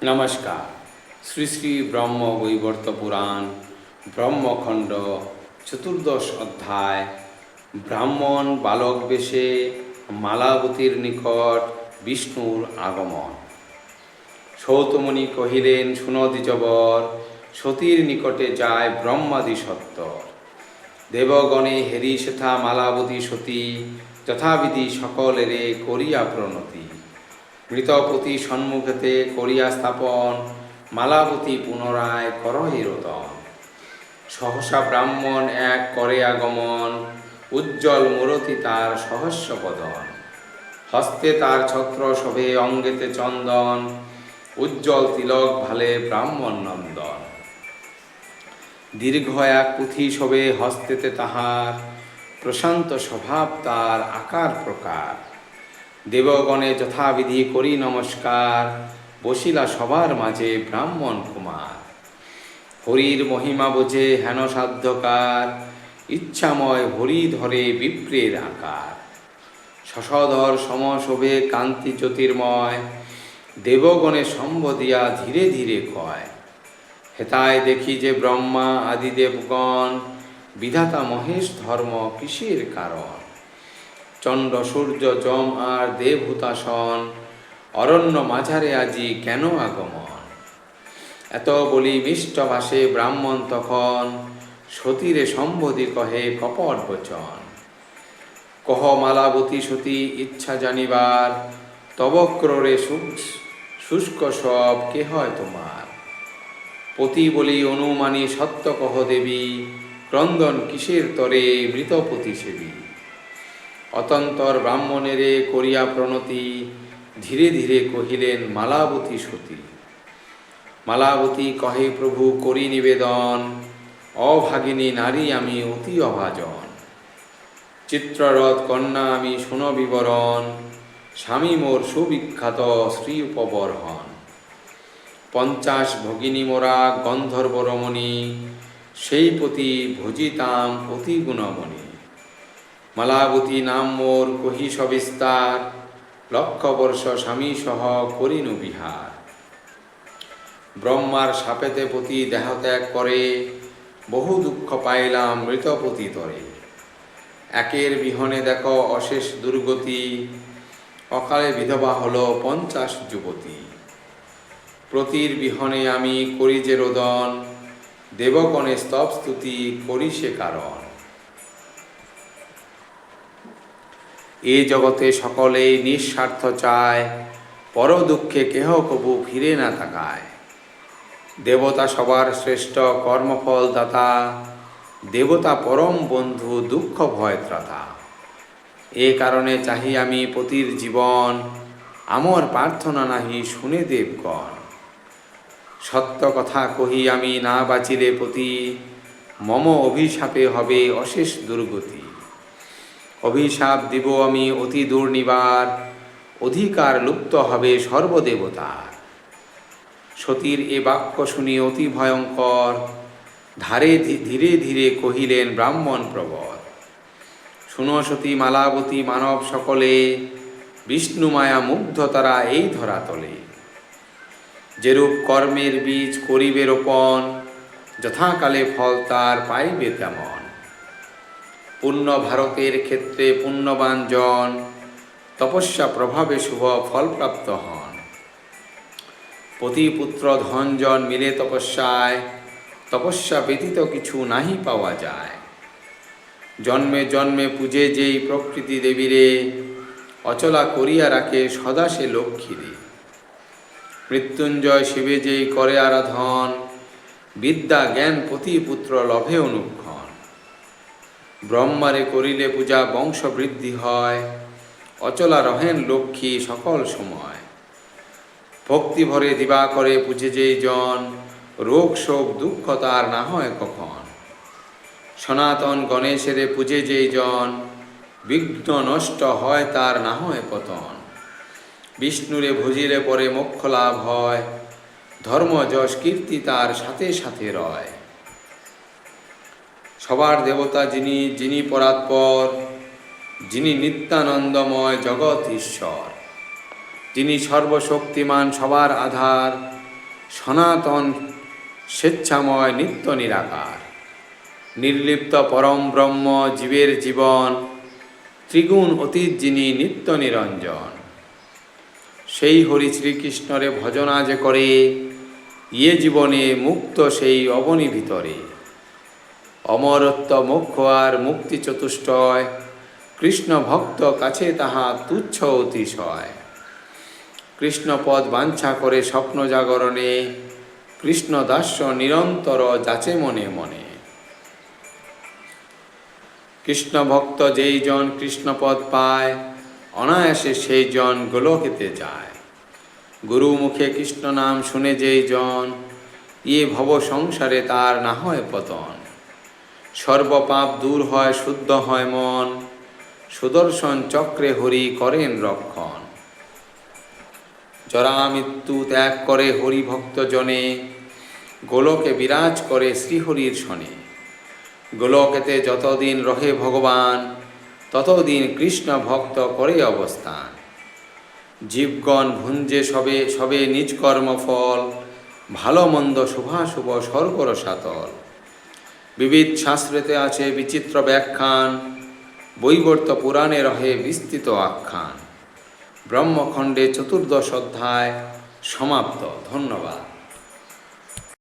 নমস্কার। শ্রী শ্রী ব্রহ্ম বৈবর্ত পুরাণ ব্রহ্মখণ্ড চতুর্দশ অধ্যায়। ব্রাহ্মণ বালক বেশে মালাবতীর নিকট বিষ্ণুর আগমন। সৌতমুনি কহিলেন, শুনো দ্বিজবর, সতীর নিকটে যায় ব্রহ্মাদি সত্তর। দেবগণে হেরি সেথা মালাবতী সতী, যথাবিধি সকলেরে করিয়া প্রণতি। মৃতপতি সম্মুখেতে করিয়া স্থাপন, মালাবতী পুনরায় করহে রোদন। সহসা ব্রাহ্মণ এক করে আগমন, উজ্জ্বল মূরতি তার সহস্র বদন। হস্তে তার ছত্র শোভে, অঙ্গেতে চন্দন, উজ্জ্বল তিলক ভালে ব্রাহ্মণ নন্দন। দীর্ঘ এক পুঁথি শোভে হস্তেতে তাহার, প্রশান্ত স্বভাব তার আকার প্রকার। দেবগণে যথাবিধি করি নমস্কার, বসিলা সবার মাঝে ব্রাহ্মণ কুমার। হরির মহিমা বোঝে হেন সাধ্যকার, ইচ্ছাময় হরি ধরে বিপ্রের আকার। শশধর সমশোভে কান্তি জ্যোতির্ময়, দেবগণে সম্বোধিয়া ধীরে ধীরে কয়। হেতায় দেখি যে ব্রহ্মা আদি দেবগণ, বিধাতা মহেশ ধর্ম কিসের কারণ। চণ্ড সূর্য যম আর দেবহূতাসন, অরণ্য মাঝারে আজি কেন আগমন। এত বলি মিষ্ট ভাষে ব্রাহ্মণ তখন, সতীরে সম্বোধি কহে কপট বচন। কহ মালাবতী সতী ইচ্ছা জানিবার, তব ক্রোড়ে শুষ্ক সব কে হয় তোমার। পতি বলি অনুমানী সত্য কহ দেবী, ক্রন্দন কিসের তরে মৃতপতি সেবী। অতন্তর ব্রাহ্মণেরে করিয়া প্রণতি, ধীরে ধীরে কহিলেন মালাবতী সতী। মালাবতী কহে প্রভু করি নিবেদন, অভাগিনী নারী আমি অতি অভাজন। চিত্ররথ কন্যা আমি শুন বিবরণ, স্বামী মোর সুবিখ্যাত শ্রী উপবর্হন। 50 ভগিনী মোরা গন্ধর্ব রমণী, সেই পতি ভজিতাম অতি গুণমণি। মালাবতী নাম মোর কহি সবিস্তার, লক্ষ বর্ষ স্বামী সহ করিনু বিহার। ব্রহ্মার শাপেতে পতি দেহত্যাগ করে, বহু দুঃখ পাইলাম মৃতপতি তরে। একের বিহনে দেখো অশেষ দুর্গতি, অকালে বিধবা হল 50 যুবতী। প্রতির বিহনে আমি করি যে রোদন, দেবগণে স্তব স্তুতি করি সে কারণ। এ জগতে সকলে নিঃস্বার্থ চায়, পর দুঃখে কেহ কবু ফিরে না তাকায়। দেবতা সবার শ্রেষ্ঠ কর্মফল দাতা, দেবতা পরম বন্ধু দুঃখ ভয় ত্রাতা। এ কারণে চাহি আমি পতির জীবন, আমর প্রার্থনা নাহি শুনে দেবগণ। সত্য কথা কহি আমি না বাঁচিলে পতি, মম অভিশাপে হবে অশেষ দুর্গতি। অভিশাপ দিব আমি অতি দুর্নিবার, অধিকার লুপ্ত হবে সর্বদেবতার। সতীর এ বাক্য শুনি অতি ভয়ঙ্কর, ধীরে ধীরে কহিলেন ব্রাহ্মণ প্রবর। শুনো সতী মালাবতী মানব সকলে, বিষ্ণু মায়া মুগ্ধ তারা এই ধরাতলে। যেরূপ কর্মের বীজ করিবে রোপণ, যথাকালে ফল তার পাইবে তেমন। পুণ্য ভারতের ক্ষেত্রে পুণ্যবান জন, তপস্যা প্রভাবে শুভ ফলপ্রাপ্ত হন। পতিপুত্র ধনজন মিলে তপস্যায়, তপস্যা ব্যতীত কিছু নাহি পাওয়া যায়। জন্মে জন্মে পূজে যেই প্রকৃতি দেবীরে, অচলা করিয়া রাখে সদা সে লক্ষ্মীরে। মৃত্যুঞ্জয় শিবে যেই করে আরাধন, বিদ্যা জ্ঞান পতিপুত্র লভে অনুক্ষণ। ব্রহ্মারে করিলে পূজা বংশ বৃদ্ধি হয়, অচলা রহেন লক্ষ্মী সকল সময়। ভক্তি ভরে দিবা করে পূজে যেই জন, রোগ শোক দুঃখ তার না হয় কখন। সনাতন গণেশেরে পূজে যেই জন, বিঘ্ন নষ্ট হয় তার না হয় পতন। বিষ্ণুরে ভজিলে পরে মোক্ষ লাভ হয়, ধর্ম যশ কীর্তি তার সাথে সাথে রয়। সবার দেবতা যিনি, যিনি পরাৎপর, যিনি নিত্যানন্দময় জগৎ ঈশ্বর। যিনি সর্বশক্তিমান সবার আধার, সনাতন স্বেচ্ছাময় নিত্য নিরাকার, নির্লিপ্ত পরম ব্রহ্ম জীবের জীবন, ত্রিগুণ অতীত যিনি নিত্য নিরঞ্জন। সেই হরি শ্রীকৃষ্ণরে ভজনা যে করে, ইয়ে জীবনে মুক্ত সেই অবনি ভিতরে। অমরত্ব মোক্ষ আর মুক্তি চতুষ্টয়, কৃষ্ণ ভক্ত কাছে তাহা তুচ্ছ অতিশয়। কৃষ্ণপদ বাঞ্ছা করে স্বপ্ন জাগরণে, কৃষ্ণ দাস্য নিরন্তর যাচে মনে মনে। কৃষ্ণ ভক্ত যেই জন কৃষ্ণপদ পায়, অনায়াসে সেই জন গোলকেতে যায়। গুরু মুখে কৃষ্ণ নাম শুনে যেই জন, ইয়ে ভব সংসারে তার না হয় পতন। সর্বপাপ দূর হয় শুদ্ধ হয় মন, সুদর্শন চক্রে হরি করেন রক্ষণ। জরা মৃত্যু ত্যাগ করে হরি ভক্ত জনে, গোলকে বিরাজ করে শ্রীহরির শনে। গোলকেতে যতদিন রহে ভগবান, ততদিন কৃষ্ণ ভক্ত করে অবস্থান। জীবগণ ভুঞ্জে সবে সবে নিজ কর্মফল, ভালো মন্দ শুভাশুভ স্বর্গর সাতল। বিবিধ শাস্ত্রেতে আছে বিচিত্র ব্যাখ্যান, বৈবর্ত পুরাণে রহে বিস্তৃত আখ্যান। ব্রহ্মখণ্ডে চতুর্দশ অধ্যায় সমাপ্ত। ধন্যবাদ।